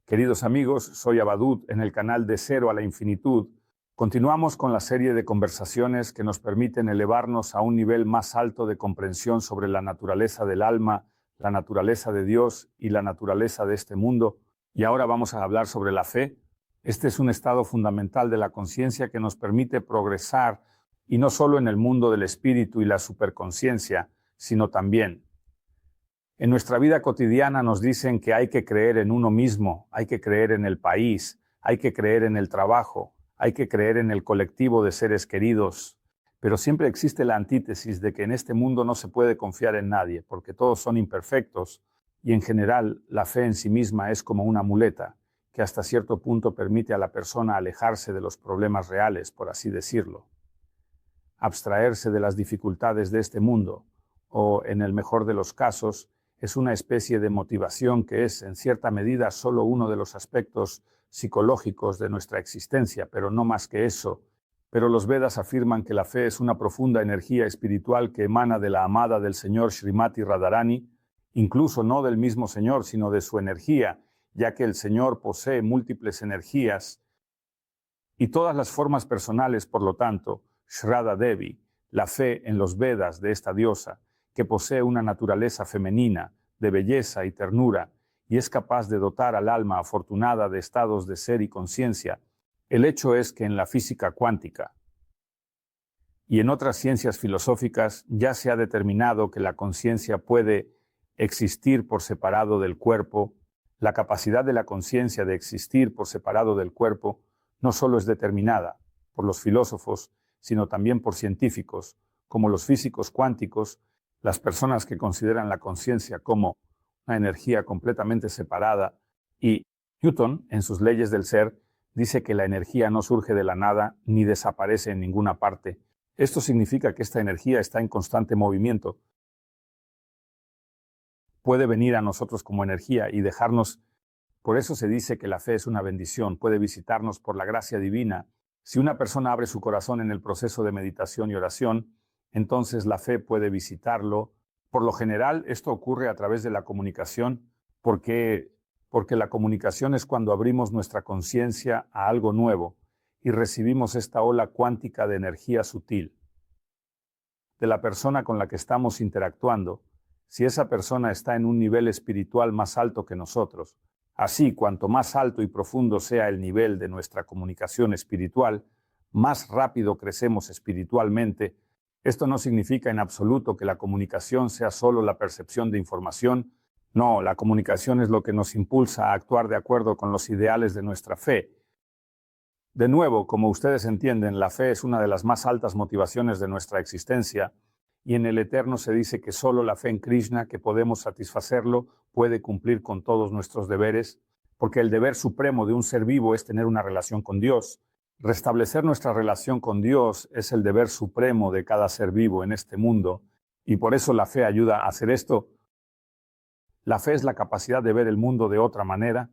Queridos amigos, soy Abadut en el canal de Cero a la Infinitud. Continuamos con la serie de conversaciones que nos permiten elevarnos a un nivel más alto de comprensión sobre la naturaleza del alma, la naturaleza de Dios y la naturaleza de este mundo. Y ahora vamos a hablar sobre la fe. Este es un estado fundamental de la conciencia que nos permite progresar, y no solo en el mundo del espíritu y la superconciencia, sino también en nuestra vida cotidiana. Nos dicen que hay que creer en uno mismo, hay que creer en el país, hay que creer en el trabajo, hay que creer en el colectivo de seres queridos. Pero siempre existe la antítesis de que en este mundo no se puede confiar en nadie, porque todos son imperfectos, y en general la fe en sí misma es como una muleta, que hasta cierto punto permite a la persona alejarse de los problemas reales, por así decirlo, abstraerse de las dificultades de este mundo, o, en el mejor de los casos, es una especie de motivación que es, en cierta medida, solo uno de los aspectos psicológicos de nuestra existencia, pero no más que eso. Pero los Vedas afirman que la fe es una profunda energía espiritual que emana de la amada del Señor Srimati Radharani, incluso no del mismo Señor, sino de su energía, ya que el Señor posee múltiples energías y todas las formas personales. Por lo tanto, Shraddha Devi, la fe en los Vedas de esta diosa, que posee una naturaleza femenina, de belleza y ternura, y es capaz de dotar al alma afortunada de estados de ser y conciencia. El hecho es que en la física cuántica y en otras ciencias filosóficas ya se ha determinado que la conciencia puede existir por separado del cuerpo. La capacidad de la conciencia de existir por separado del cuerpo no solo es determinada por los filósofos, sino también por científicos, como los físicos cuánticos, las personas que consideran la conciencia como una energía completamente separada, y Newton, en sus leyes del ser, dice que la energía no surge de la nada ni desaparece en ninguna parte. Esto significa que esta energía está en constante movimiento. Puede venir a nosotros como energía y dejarnos. Por eso se dice que la fe es una bendición, puede visitarnos por la gracia divina. Si una persona abre su corazón en el proceso de meditación y oración, entonces la fe puede visitarlo. Por lo general, esto ocurre a través de la comunicación, porque la comunicación es cuando abrimos nuestra conciencia a algo nuevo y recibimos esta ola cuántica de energía sutil de la persona con la que estamos interactuando, si esa persona está en un nivel espiritual más alto que nosotros. Así, cuanto más alto y profundo sea el nivel de nuestra comunicación espiritual, más rápido crecemos espiritualmente. Esto no significa en absoluto que la comunicación sea solo la percepción de información. No, la comunicación es lo que nos impulsa a actuar de acuerdo con los ideales de nuestra fe. De nuevo, como ustedes entienden, la fe es una de las más altas motivaciones de nuestra existencia, y en el Eterno se dice que solo la fe en Krishna, que podemos satisfacerlo, puede cumplir con todos nuestros deberes, porque el deber supremo de un ser vivo es tener una relación con Dios. Restablecer nuestra relación con Dios es el deber supremo de cada ser vivo en este mundo, y por eso la fe ayuda a hacer esto. La fe es la capacidad de ver el mundo de otra manera.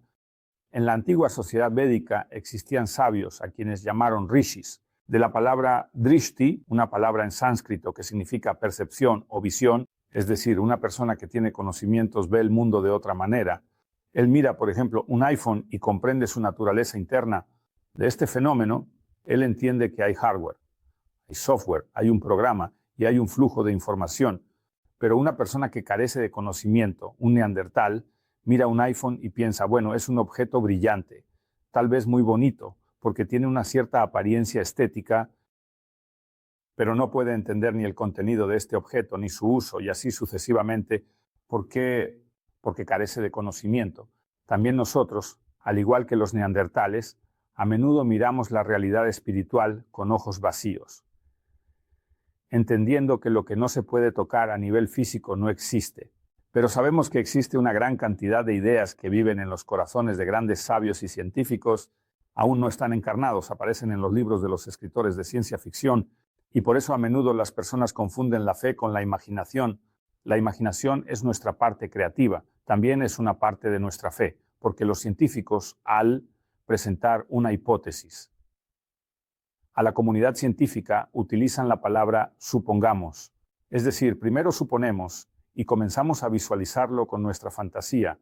En la antigua sociedad védica existían sabios a quienes llamaron rishis, de la palabra drishti, una palabra en sánscrito que significa percepción o visión, es decir, una persona que tiene conocimientos ve el mundo de otra manera. Él mira, por ejemplo, un iPhone y comprende su naturaleza interna. De este fenómeno, él entiende que hay hardware, hay software, hay un programa y hay un flujo de información. Pero una persona que carece de conocimiento, un neandertal, mira un iPhone y piensa, bueno, es un objeto brillante, tal vez muy bonito, porque tiene una cierta apariencia estética, pero no puede entender ni el contenido de este objeto, ni su uso, y así sucesivamente, porque carece de conocimiento. También nosotros, al igual que los neandertales, a menudo miramos la realidad espiritual con ojos vacíos, entendiendo que lo que no se puede tocar a nivel físico no existe. Pero sabemos que existe una gran cantidad de ideas que viven en los corazones de grandes sabios y científicos. Aún no están encarnados, aparecen en los libros de los escritores de ciencia ficción, y por eso a menudo las personas confunden la fe con la imaginación. La imaginación es nuestra parte creativa, también es una parte de nuestra fe, porque los científicos, al presentar una hipótesis a la comunidad científica, utilizan la palabra supongamos. Es decir, primero suponemos y comenzamos a visualizarlo con nuestra fantasía,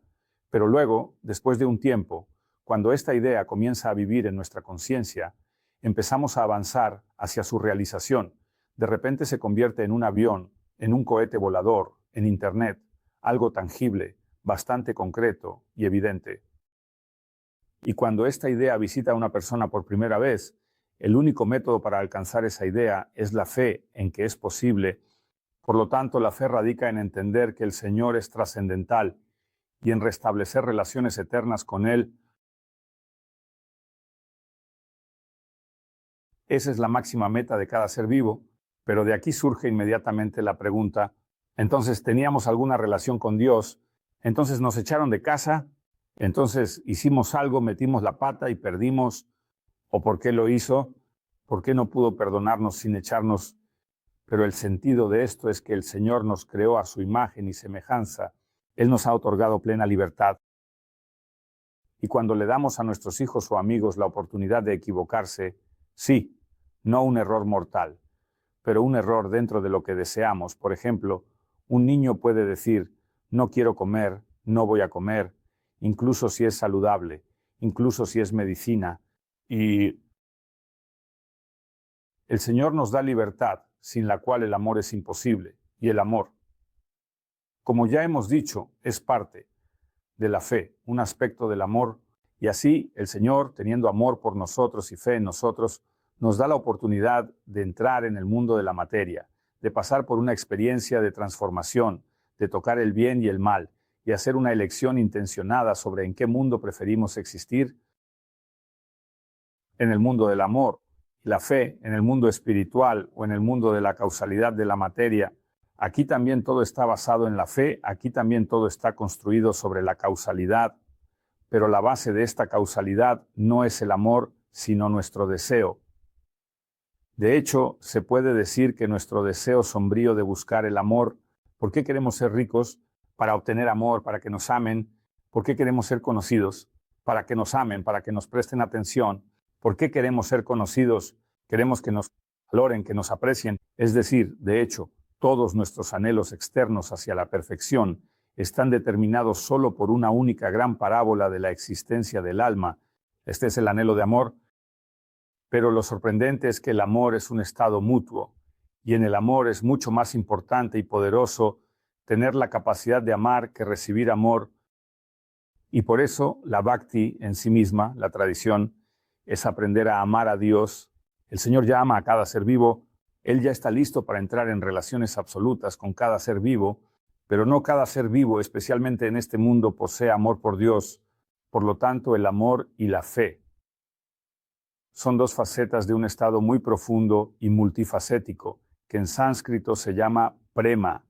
pero luego, después de un tiempo, Cuando esta idea comienza a vivir en nuestra conciencia, empezamos a avanzar hacia su realización. De repente se convierte en un avión, en un cohete volador, en Internet, algo tangible, bastante concreto y evidente. Y cuando esta idea visita a una persona por primera vez, el único método para alcanzar esa idea es la fe en que es posible. Por lo tanto, la fe radica en entender que el Señor es trascendental y en restablecer relaciones eternas con Él. Esa es la máxima meta de cada ser vivo, pero de aquí surge inmediatamente la pregunta, entonces teníamos alguna relación con Dios, entonces nos echaron de casa, entonces hicimos algo, metimos la pata y perdimos, o por qué lo hizo, por qué no pudo perdonarnos sin echarnos. Pero el sentido de esto es que el Señor nos creó a su imagen y semejanza, Él nos ha otorgado plena libertad. Y cuando le damos a nuestros hijos o amigos la oportunidad de equivocarse, sí, no un error mortal, pero un error dentro de lo que deseamos. Por ejemplo, un niño puede decir, no quiero comer, no voy a comer, incluso si es saludable, incluso si es medicina. Y el Señor nos da libertad, sin la cual el amor es imposible. Y el amor, como ya hemos dicho, es parte de la fe, un aspecto del amor. Y así el Señor, teniendo amor por nosotros y fe en nosotros, nos da la oportunidad de entrar en el mundo de la materia, de pasar por una experiencia de transformación, de tocar el bien y el mal, y hacer una elección intencionada sobre en qué mundo preferimos existir, en el mundo del amor y la fe, en el mundo espiritual o en el mundo de la causalidad de la materia. Aquí también todo está basado en la fe, aquí también todo está construido sobre la causalidad, pero la base de esta causalidad no es el amor, sino nuestro deseo. De hecho, se puede decir que nuestro deseo sombrío de buscar el amor, ¿por qué queremos ser ricos? Para obtener amor, para que nos amen. ¿Por qué queremos ser conocidos? Para que nos amen, para que nos presten atención. ¿Por qué queremos ser conocidos? Queremos que nos valoren, que nos aprecien. Es decir, de hecho, todos nuestros anhelos externos hacia la perfección están determinados solo por una única gran parábola de la existencia del alma. Este es el anhelo de amor. Pero lo sorprendente es que el amor es un estado mutuo, y en el amor es mucho más importante y poderoso tener la capacidad de amar que recibir amor. Y por eso la bhakti en sí misma, la tradición, es aprender a amar a Dios. El Señor ya ama a cada ser vivo, Él ya está listo para entrar en relaciones absolutas con cada ser vivo, pero no cada ser vivo, especialmente en este mundo, posee amor por Dios. Por lo tanto, el amor y la fe son dos facetas de un estado muy profundo y multifacético, que en sánscrito se llama prema,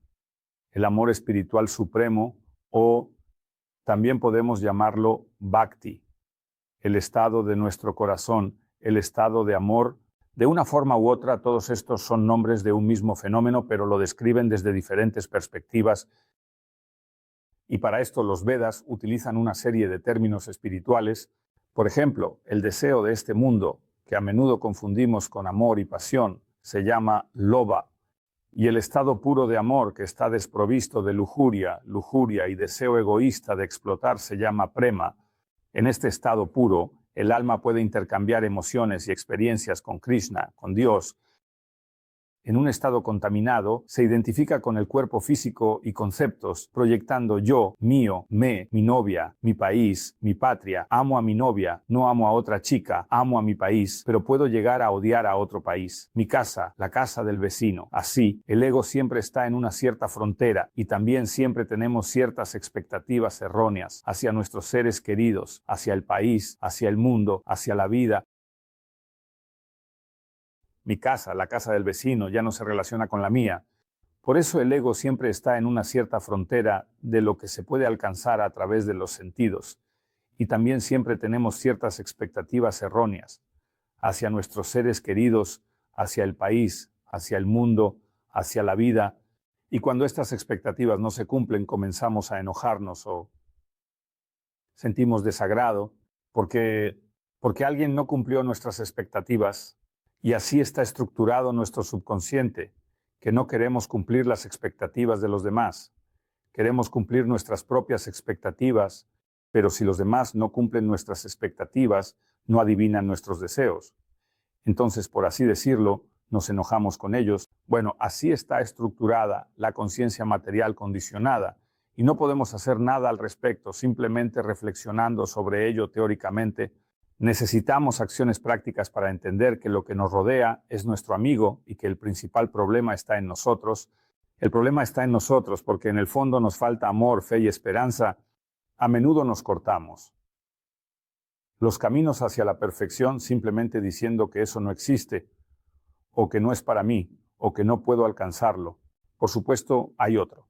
el amor espiritual supremo, o también podemos llamarlo bhakti, el estado de nuestro corazón, el estado de amor. De una forma u otra, todos estos son nombres de un mismo fenómeno, pero lo describen desde diferentes perspectivas. Y para esto los Vedas utilizan una serie de términos espirituales. Por ejemplo, el deseo de este mundo, que a menudo confundimos con amor y pasión, se llama lobha, y el estado puro de amor, que está desprovisto de lujuria y deseo egoísta de explotar, se llama prema. En este estado puro, el alma puede intercambiar emociones y experiencias con Krishna, con Dios. En un estado contaminado, se identifica con el cuerpo físico y conceptos, proyectando yo, mío, me, mi novia, mi país, mi patria, amo a mi novia, no amo a otra chica, amo a mi país, pero puedo llegar a odiar a otro país, mi casa, la casa del vecino. Así, el ego siempre está en una cierta frontera y también siempre tenemos ciertas expectativas erróneas hacia nuestros seres queridos, hacia el país, hacia el mundo, hacia la vida. Mi casa, la casa del vecino, ya no se relaciona con la mía. Por eso el ego siempre está en una cierta frontera de lo que se puede alcanzar a través de los sentidos. Y también siempre tenemos ciertas expectativas erróneas hacia nuestros seres queridos, hacia el país, hacia el mundo, hacia la vida. Y cuando estas expectativas no se cumplen, comenzamos a enojarnos o sentimos desagrado porque alguien no cumplió nuestras expectativas. Y así está estructurado nuestro subconsciente, que no queremos cumplir las expectativas de los demás. Queremos cumplir nuestras propias expectativas pero si los demás no cumplen nuestras expectativas, no adivinan nuestros deseos. Entonces, por así decirlo, nos enojamos con ellos. Bueno, así está estructurada la conciencia material condicionada y no podemos hacer nada al respecto, simplemente reflexionando sobre ello teóricamente. Necesitamos acciones prácticas para entender que lo que nos rodea es nuestro amigo y que el principal problema está en nosotros. El problema está en nosotros porque en el fondo nos falta amor, fe y esperanza. A menudo nos cortamos los caminos hacia la perfección simplemente diciendo que eso no existe, o que no es para mí, o que no puedo alcanzarlo. Por supuesto, hay otro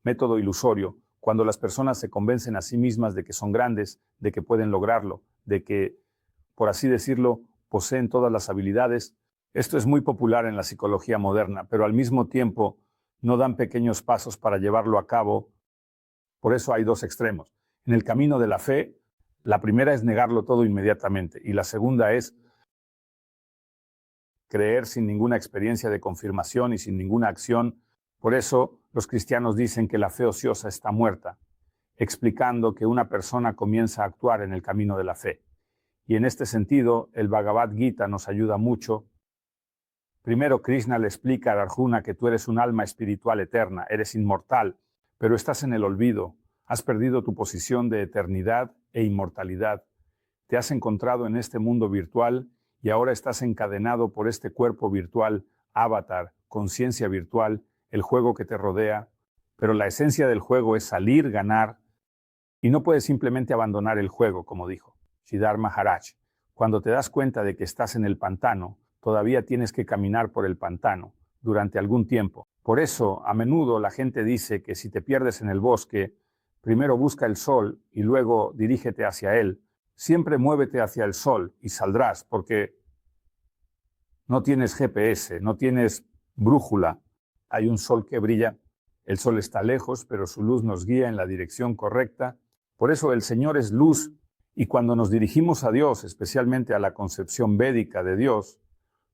método ilusorio, cuando las personas se convencen a sí mismas de que son grandes, de que pueden lograrlo, de que, por así decirlo, poseen todas las habilidades. Esto es muy popular en la psicología moderna, pero al mismo tiempo no dan pequeños pasos para llevarlo a cabo. Por eso hay dos extremos. En el camino de la fe, la primera es negarlo todo inmediatamente y la segunda es creer sin ninguna experiencia de confirmación y sin ninguna acción. Por eso los cristianos dicen que la fe ociosa está muerta, explicando que una persona comienza a actuar en el camino de la fe. Y en este sentido, el Bhagavad Gita nos ayuda mucho. Primero, Krishna le explica a Arjuna que tú eres un alma espiritual eterna, eres inmortal, pero estás en el olvido, has perdido tu posición de eternidad e inmortalidad. Te has encontrado en este mundo virtual y ahora estás encadenado por este cuerpo virtual, avatar, conciencia virtual, el juego que te rodea, pero la esencia del juego es salir, ganar, y no puedes simplemente abandonar el juego, como dijo Siddhartha Maharaj. Cuando te das cuenta de que estás en el pantano, todavía tienes que caminar por el pantano durante algún tiempo. Por eso, a menudo la gente dice que si te pierdes en el bosque, primero busca el sol y luego dirígete hacia él. Siempre muévete hacia el sol y saldrás, porque no tienes GPS, no tienes brújula. Hay un sol que brilla, el sol está lejos, pero su luz nos guía en la dirección correcta. Por eso el Señor es luz, y cuando nos dirigimos a Dios, especialmente a la concepción védica de Dios,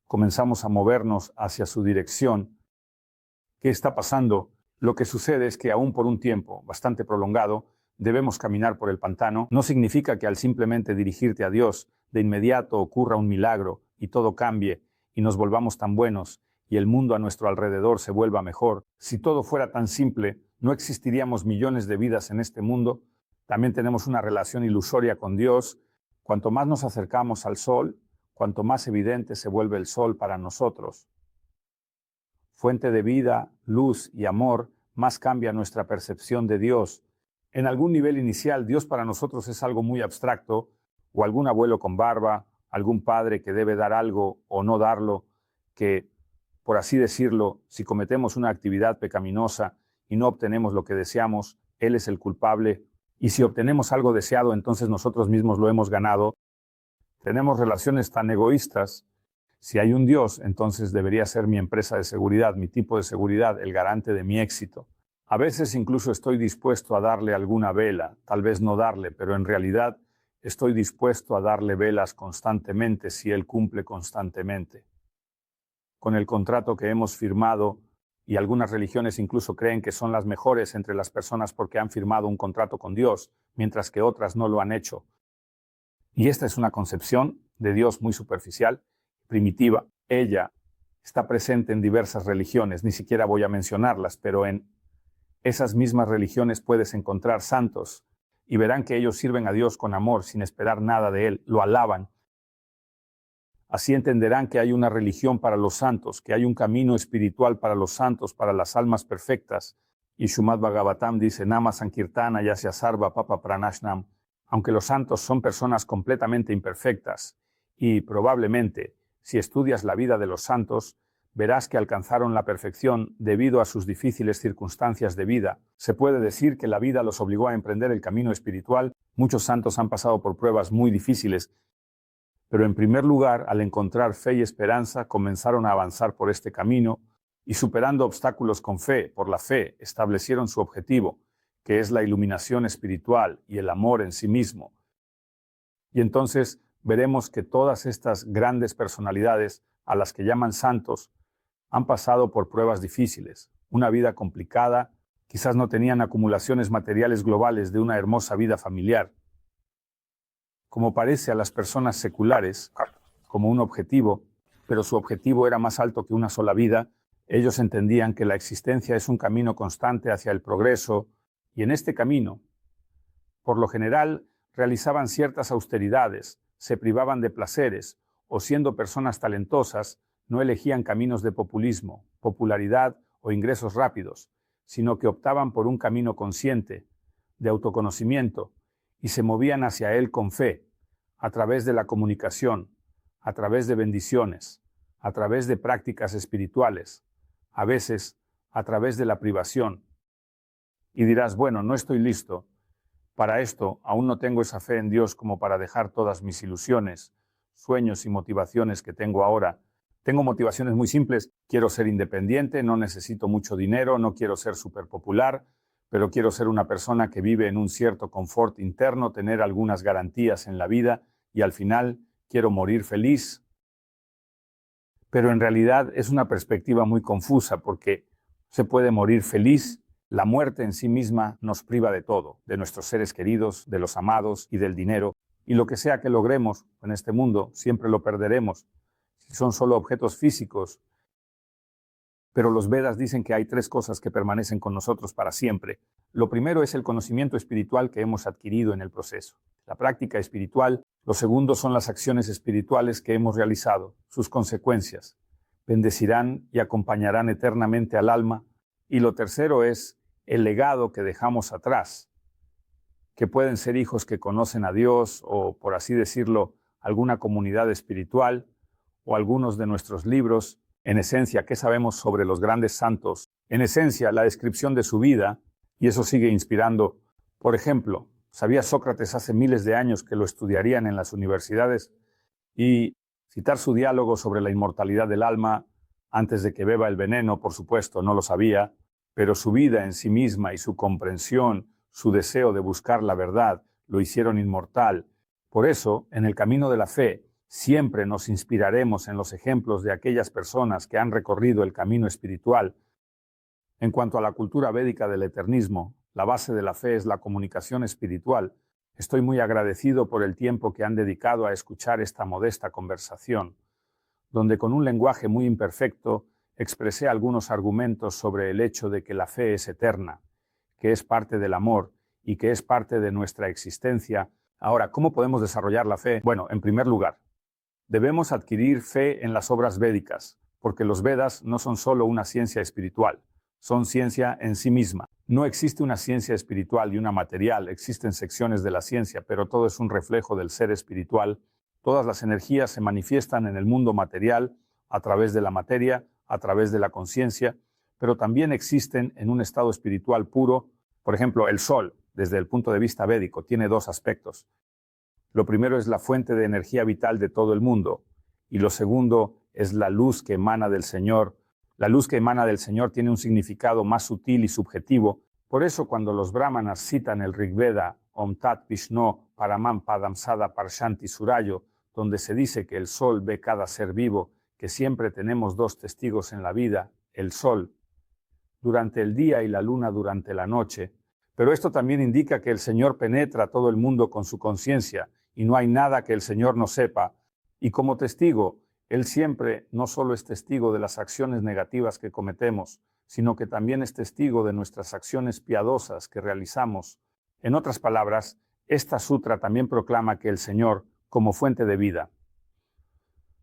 comenzamos a movernos hacia su dirección. ¿Qué está pasando? Lo que sucede es que aún por un tiempo bastante prolongado debemos caminar por el pantano. No significa que al simplemente dirigirte a Dios, de inmediato ocurra un milagro y todo cambie y nos volvamos tan buenos y el mundo a nuestro alrededor se vuelva mejor. Si todo fuera tan simple, no existiríamos millones de vidas en este mundo. También tenemos una relación ilusoria con Dios. Cuanto más nos acercamos al sol, cuanto más evidente se vuelve el sol para nosotros. Fuente de vida, luz y amor, más cambia nuestra percepción de Dios. En algún nivel inicial, Dios para nosotros es algo muy abstracto, o algún abuelo con barba, algún padre que debe dar algo o no darlo, que, por así decirlo, si cometemos una actividad pecaminosa y no obtenemos lo que deseamos, Él es el culpable, y si obtenemos algo deseado, entonces nosotros mismos lo hemos ganado. Tenemos relaciones tan egoístas. Si hay un Dios, entonces debería ser mi empresa de seguridad, mi tipo de seguridad, el garante de mi éxito. A veces incluso estoy dispuesto a darle alguna vela, tal vez no darle, pero en realidad estoy dispuesto a darle velas constantemente si Él cumple constantemente. Con el contrato que hemos firmado, y algunas religiones incluso creen que son las mejores entre las personas porque han firmado un contrato con Dios, mientras que otras no lo han hecho. Y esta es una concepción de Dios muy superficial, primitiva. Ella está presente en diversas religiones, ni siquiera voy a mencionarlas, pero en esas mismas religiones puedes encontrar santos y verán que ellos sirven a Dios con amor, sin esperar nada de Él, lo alaban. Así entenderán que hay una religión para los santos, que hay un camino espiritual para los santos, para las almas perfectas. Y Srimad Bhagavatam dice, Nama Sankirtana Yasya Sarva Papa Pranashnam. Aunque los santos son personas completamente imperfectas, y probablemente, si estudias la vida de los santos, verás que alcanzaron la perfección debido a sus difíciles circunstancias de vida. Se puede decir que la vida los obligó a emprender el camino espiritual. Muchos santos han pasado por pruebas muy difíciles, pero en primer lugar, al encontrar fe y esperanza, comenzaron a avanzar por este camino y superando obstáculos con fe, por la fe, establecieron su objetivo, que es la iluminación espiritual y el amor en sí mismo. Y entonces veremos que todas estas grandes personalidades, a las que llaman santos, han pasado por pruebas difíciles, una vida complicada, Quizás no tenían acumulaciones materiales globales de una hermosa vida familiar. Como parece a las personas seculares, como un objetivo, pero su objetivo era más alto que una sola vida, ellos entendían que la existencia es un camino constante hacia el progreso, y en este camino, por lo general, realizaban ciertas austeridades, se privaban de placeres, o siendo personas talentosas, no elegían caminos de populismo, popularidad o ingresos rápidos, sino que optaban por un camino consciente, de autoconocimiento, y se movían hacia él con fe, a través de la comunicación, a través de bendiciones, a través de prácticas espirituales, a veces a través de la privación. Y dirás, bueno, no estoy listo. Para esto, aún no tengo esa fe en Dios como para dejar todas mis ilusiones, sueños y motivaciones que tengo ahora. Tengo motivaciones muy simples. Quiero ser independiente, no necesito mucho dinero, no quiero ser súper popular, pero quiero ser una persona que vive en un cierto confort interno, tener algunas garantías en la vida y al final quiero morir feliz. Pero en realidad es una perspectiva muy confusa porque se puede morir feliz. La muerte en sí misma nos priva de todo, de nuestros seres queridos, de los amados y del dinero. Y lo que sea que logremos en este mundo, siempre lo perderemos. Si son solo objetos físicos. Pero los Vedas dicen que hay 3 cosas que permanecen con nosotros para siempre. Lo primero es el conocimiento espiritual que hemos adquirido en el proceso, la práctica espiritual. Lo segundo son las acciones espirituales que hemos realizado, sus consecuencias. Bendecirán y acompañarán eternamente al alma. Y lo tercero es el legado que dejamos atrás, que pueden ser hijos que conocen a Dios o, por así decirlo, alguna comunidad espiritual o algunos de nuestros libros. En esencia, ¿qué sabemos sobre los grandes santos? En esencia, la descripción de su vida, y eso sigue inspirando. Por ejemplo, sabía Sócrates hace miles de años que lo estudiarían en las universidades y citar su diálogo sobre la inmortalidad del alma antes de que beba el veneno, por supuesto, no lo sabía, pero su vida en sí misma y su comprensión, su deseo de buscar la verdad, lo hicieron inmortal. Por eso, en el camino de la fe, siempre nos inspiraremos en los ejemplos de aquellas personas que han recorrido el camino espiritual. En cuanto a la cultura védica del eternismo, la base de la fe es la comunicación espiritual. Estoy muy agradecido por el tiempo que han dedicado a escuchar esta modesta conversación, donde con un lenguaje muy imperfecto expresé algunos argumentos sobre el hecho de que la fe es eterna, que es parte del amor y que es parte de nuestra existencia. Ahora, ¿cómo podemos desarrollar la fe? Bueno, en primer lugar, debemos adquirir fe en las obras védicas, porque los Vedas no son solo una ciencia espiritual, son ciencia en sí misma. No existe una ciencia espiritual y una material, existen secciones de la ciencia, pero todo es un reflejo del ser espiritual. Todas las energías se manifiestan en el mundo material, a través de la materia, a través de la conciencia, pero también existen en un estado espiritual puro. Por ejemplo, el sol, desde el punto de vista védico, tiene 2 aspectos. Lo primero es la fuente de energía vital de todo el mundo, y lo segundo es la luz que emana del Señor. La luz que emana del Señor tiene un significado más sutil y subjetivo. Por eso, cuando los brahmanas citan el Rig Veda, Om Tat Vishno Paramam Padam Sada Parshanti Surayo, donde se dice que el sol ve cada ser vivo, que siempre tenemos 2 testigos en la vida, el sol durante el día y la luna durante la noche. Pero esto también indica que el Señor penetra a todo el mundo con su conciencia y no hay nada que el Señor no sepa. Y como testigo, Él siempre no solo es testigo de las acciones negativas que cometemos, sino que también es testigo de nuestras acciones piadosas que realizamos. En otras palabras, esta sutra también proclama que el Señor, como fuente de vida,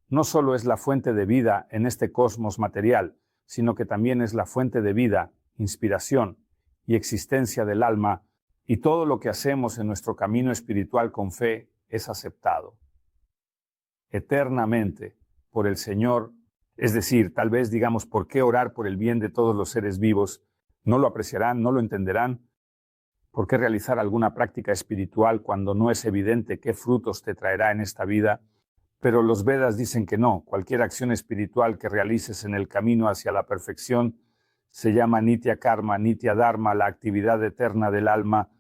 no solo es la fuente de vida en este cosmos material, sino que también es la fuente de vida, inspiración y existencia del alma, y todo lo que hacemos en nuestro camino espiritual con fe es aceptado eternamente por el Señor. Es decir, tal vez digamos, ¿por qué orar por el bien de todos los seres vivos? No lo apreciarán, no lo entenderán. ¿Por qué realizar alguna práctica espiritual cuando no es evidente qué frutos te traerá en esta vida? Pero los Vedas dicen que no. Cualquier acción espiritual que realices en el camino hacia la perfección se llama Nitya Karma, Nitya Dharma, la actividad eterna del alma.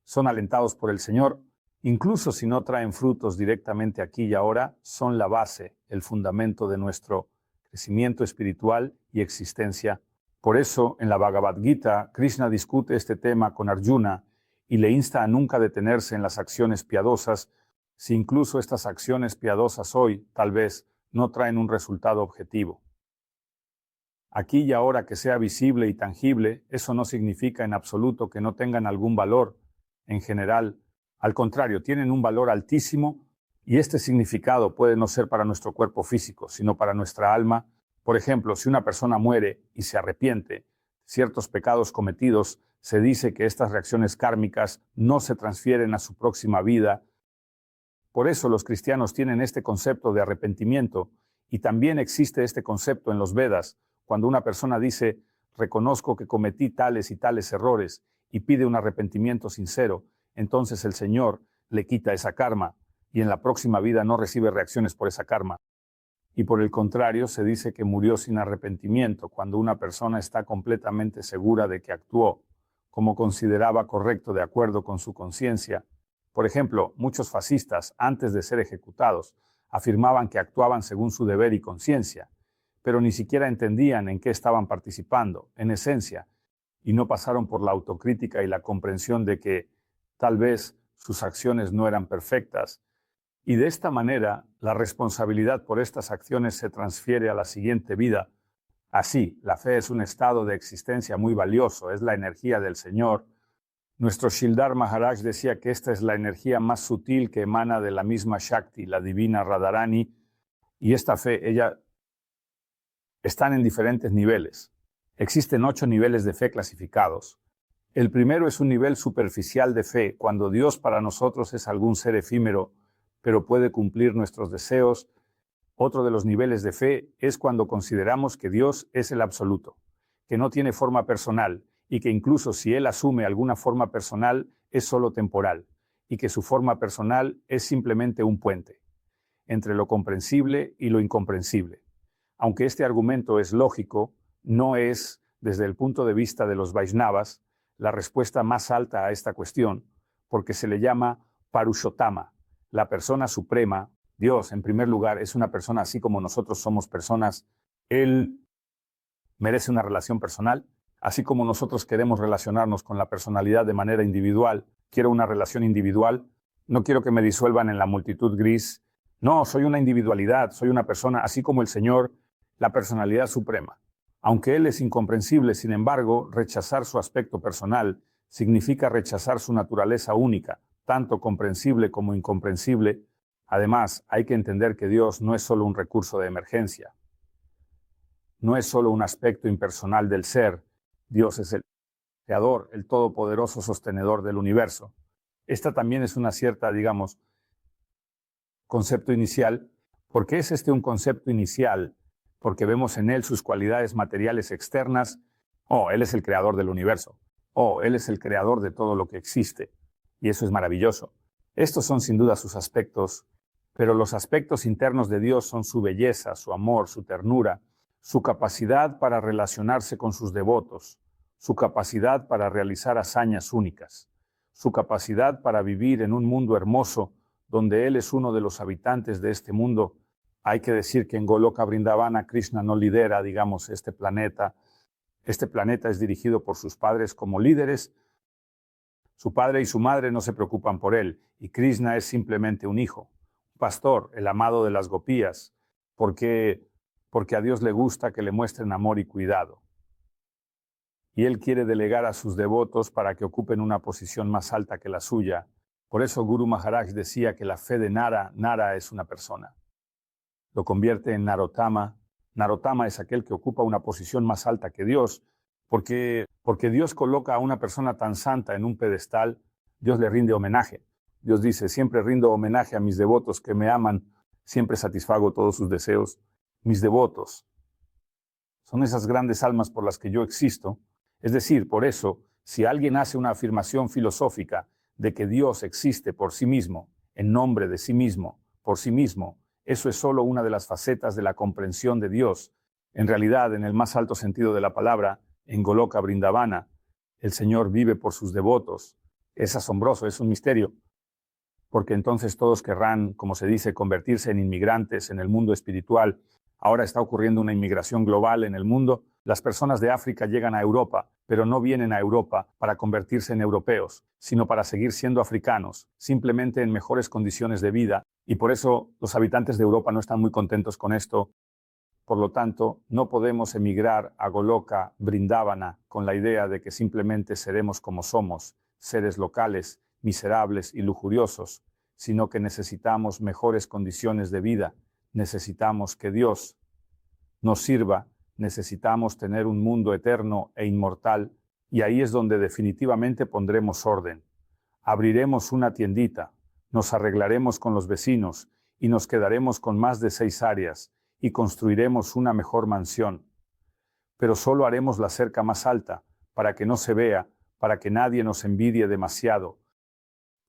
Son alentados por el Señor. Incluso si no traen frutos directamente aquí y ahora, son la base, el fundamento de nuestro crecimiento espiritual y existencia Por eso, en la Bhagavad Gita, Krishna discute este tema con Arjuna y le insta a nunca detenerse en las acciones piadosas, si incluso estas acciones piadosas hoy, tal vez, no traen un resultado objetivo. Aquí y ahora que sea visible y tangible, eso no significa en absoluto que no tengan algún valor. En general, al contrario, tienen un valor altísimo y este significado puede no ser para nuestro cuerpo físico, sino para nuestra alma. Por ejemplo, si una persona muere y se arrepiente de ciertos pecados cometidos, se dice que estas reacciones kármicas no se transfieren a su próxima vida. Por eso los cristianos tienen este concepto de arrepentimiento y también existe este concepto en los Vedas, cuando una persona dice, reconozco que cometí tales y tales errores y pide un arrepentimiento sincero, entonces el Señor le quita esa karma y en la próxima vida no recibe reacciones por esa karma. Y por el contrario, se dice que murió sin arrepentimiento cuando una persona está completamente segura de que actuó como consideraba correcto de acuerdo con su conciencia. Por ejemplo, muchos fascistas, antes de ser ejecutados, afirmaban que actuaban según su deber y conciencia, pero ni siquiera entendían en qué estaban participando, en esencia, y no pasaron por la autocrítica y la comprensión de que, tal vez, sus acciones no eran perfectas. Y de esta manera, la responsabilidad por estas acciones se transfiere a la siguiente vida. Así, la fe es un estado de existencia muy valioso, es la energía del Señor. Nuestro Shildar Maharaj decía que esta es la energía más sutil que emana de la misma Shakti, la divina Radharani, y esta fe, están en diferentes niveles. Existen 8 niveles de fe clasificados. El primero es un nivel superficial de fe, cuando Dios para nosotros es algún ser efímero, pero puede cumplir nuestros deseos. Otro de los niveles de fe es cuando consideramos que Dios es el absoluto, que no tiene forma personal y que incluso si Él asume alguna forma personal es solo temporal y que su forma personal es simplemente un puente entre lo comprensible y lo incomprensible. Aunque este argumento es lógico, no es, desde el punto de vista de los Vaishnavas, la respuesta más alta a esta cuestión, porque se le llama Parushottama, la persona suprema. Dios, en primer lugar, es una persona así como nosotros somos personas. Él merece una relación personal, así como nosotros queremos relacionarnos con la personalidad de manera individual. Quiero una relación individual, no quiero que me disuelvan en la multitud gris. No, soy una individualidad, soy una persona, así como el Señor, la personalidad suprema. Aunque Él es incomprensible, sin embargo, rechazar su aspecto personal significa rechazar su naturaleza única, tanto comprensible como incomprensible. Además, hay que entender que Dios no es solo un recurso de emergencia. No es solo un aspecto impersonal del ser. Dios es el creador, el todopoderoso sostenedor del universo. Esta también es una cierta, concepto inicial. ¿Por qué es este un concepto inicial? Porque vemos en él sus cualidades materiales externas. Oh, Él es el creador del universo. Oh, Él es el creador de todo lo que existe. Y eso es maravilloso. Estos son sin duda sus aspectos, pero los aspectos internos de Dios son su belleza, su amor, su ternura, su capacidad para relacionarse con sus devotos, su capacidad para realizar hazañas únicas, su capacidad para vivir en un mundo hermoso donde Él es uno de los habitantes de este mundo. Hay que decir que en Goloka Vrindavana Krishna no lidera, este planeta. Este planeta es dirigido por sus padres como líderes. Su padre y su madre no se preocupan por él, y Krishna es simplemente un hijo, un pastor, el amado de las gopías, porque a Dios le gusta que le muestren amor y cuidado. Y Él quiere delegar a sus devotos para que ocupen una posición más alta que la suya. Por eso Guru Maharaj decía que la fe de Nara es una persona. Lo convierte en Narottama. Narottama es aquel que ocupa una posición más alta que Dios, porque Dios coloca a una persona tan santa en un pedestal. Dios le rinde homenaje. Dios dice, siempre rindo homenaje a mis devotos que me aman, siempre satisfago todos sus deseos. Mis devotos son esas grandes almas por las que yo existo. Es decir, por eso, si alguien hace una afirmación filosófica de que Dios existe por sí mismo, en nombre de sí mismo, por sí mismo, eso es solo una de las facetas de la comprensión de Dios. En realidad, en el más alto sentido de la palabra, en Goloka Vrindavana, el Señor vive por sus devotos. Es asombroso, es un misterio, porque entonces todos querrán, como se dice, convertirse en inmigrantes en el mundo espiritual. Ahora está ocurriendo una inmigración global en el mundo. Las personas de África llegan a Europa, pero no vienen a Europa para convertirse en europeos, sino para seguir siendo africanos, simplemente en mejores condiciones de vida, y por eso los habitantes de Europa no están muy contentos con esto. Por lo tanto, no podemos emigrar a Goloka, Brindávana, con la idea de que simplemente seremos como somos, seres locales, miserables y lujuriosos, sino que necesitamos mejores condiciones de vida, necesitamos que Dios nos sirva, necesitamos tener un mundo eterno e inmortal, y ahí es donde definitivamente pondremos orden. Abriremos una tiendita, nos arreglaremos con los vecinos y nos quedaremos con más de 6 áreas y construiremos una mejor mansión. Pero solo haremos la cerca más alta, para que no se vea, para que nadie nos envidie demasiado.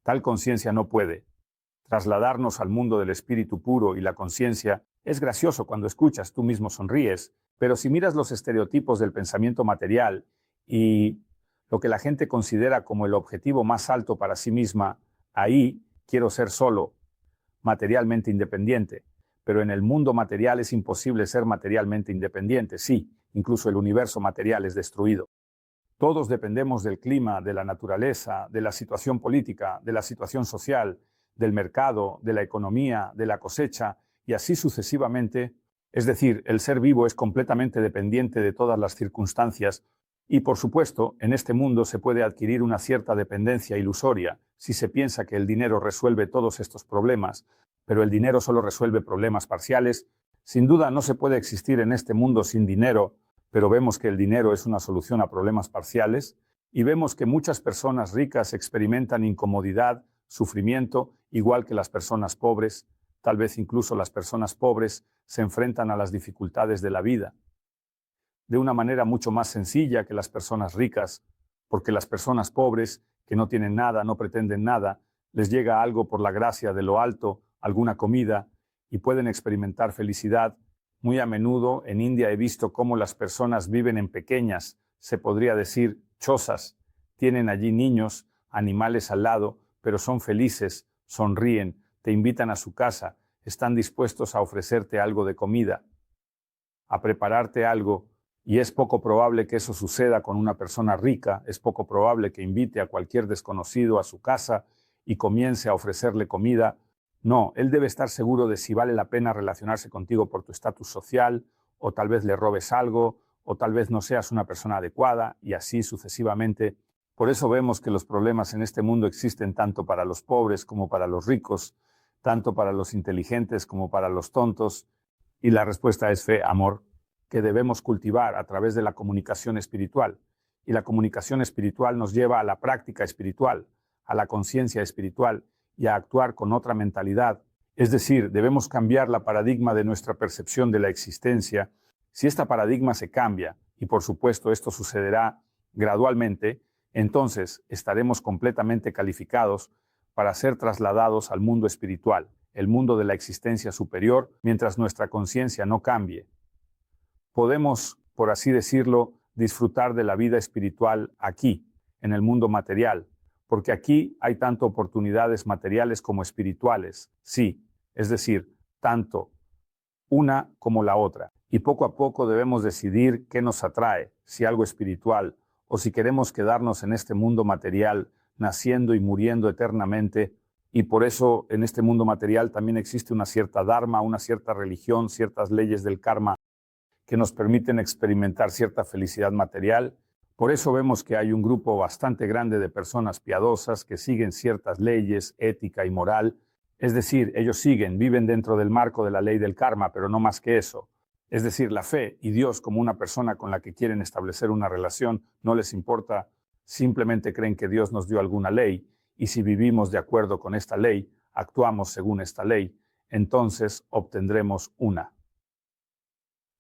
Tal conciencia no puede trasladarnos al mundo del espíritu puro y la conciencia. Es gracioso cuando escuchas, tú mismo sonríes, pero si miras los estereotipos del pensamiento material y lo que la gente considera como el objetivo más alto para sí misma, ahí quiero ser solo, materialmente independiente. Pero en el mundo material es imposible ser materialmente independiente. Sí, incluso el universo material es destruido. Todos dependemos del clima, de la naturaleza, de la situación política, de la situación social, del mercado, de la economía, de la cosecha, y así sucesivamente. Es decir, el ser vivo es completamente dependiente de todas las circunstancias, y por supuesto, en este mundo se puede adquirir una cierta dependencia ilusoria si se piensa que el dinero resuelve todos estos problemas, pero el dinero solo resuelve problemas parciales. Sin duda no se puede existir en este mundo sin dinero, pero vemos que el dinero es una solución a problemas parciales, y vemos que muchas personas ricas experimentan incomodidad, sufrimiento, igual que las personas pobres. Tal vez incluso las personas pobres se enfrentan a las dificultades de la vida de una manera mucho más sencilla que las personas ricas, porque las personas pobres, que no tienen nada, no pretenden nada, les llega algo por la gracia de lo alto, alguna comida, y pueden experimentar felicidad. Muy a menudo en India he visto cómo las personas viven en pequeñas, se podría decir, chozas. Tienen allí niños, animales al lado, pero son felices, sonríen, te invitan a su casa, están dispuestos a ofrecerte algo de comida, a prepararte algo, y es poco probable que eso suceda con una persona rica. Es poco probable que invite a cualquier desconocido a su casa y comience a ofrecerle comida. No, él debe estar seguro de si vale la pena relacionarse contigo por tu estatus social, o tal vez le robes algo, o tal vez no seas una persona adecuada, y así sucesivamente. Por eso vemos que los problemas en este mundo existen tanto para los pobres como para los ricos, tanto para los inteligentes como para los tontos, y la respuesta es fe, amor, que debemos cultivar a través de la comunicación espiritual. Y la comunicación espiritual nos lleva a la práctica espiritual, a la conciencia espiritual y a actuar con otra mentalidad. Es decir, debemos cambiar la paradigma de nuestra percepción de la existencia. Si esta paradigma se cambia, y por supuesto esto sucederá gradualmente, entonces estaremos completamente calificados para ser trasladados al mundo espiritual, el mundo de la existencia superior, mientras nuestra conciencia no cambie. Podemos, por así decirlo, disfrutar de la vida espiritual aquí, en el mundo material, porque aquí hay tanto oportunidades materiales como espirituales, sí, es decir, tanto una como la otra. Y poco a poco debemos decidir qué nos atrae, si algo espiritual, o si queremos quedarnos en este mundo material, naciendo y muriendo eternamente. Y por eso en este mundo material también existe una cierta dharma, una cierta religión, ciertas leyes del karma, que nos permiten experimentar cierta felicidad material. Por eso vemos que hay un grupo bastante grande de personas piadosas que siguen ciertas leyes, ética y moral. Es decir, ellos viven dentro del marco de la ley del karma, pero no más que eso. Es decir, la fe y Dios como una persona con la que quieren establecer una relación no les importa, simplemente creen que Dios nos dio alguna ley, y si vivimos de acuerdo con esta ley, actuamos según esta ley, entonces obtendremos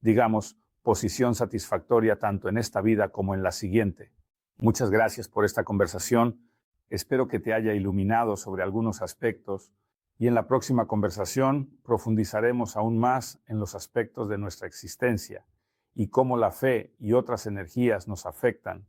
digamos, posición satisfactoria tanto en esta vida como en la siguiente. Muchas gracias por esta conversación. Espero que te haya iluminado sobre algunos aspectos, y en la próxima conversación profundizaremos aún más en los aspectos de nuestra existencia y cómo la fe y otras energías nos afectan.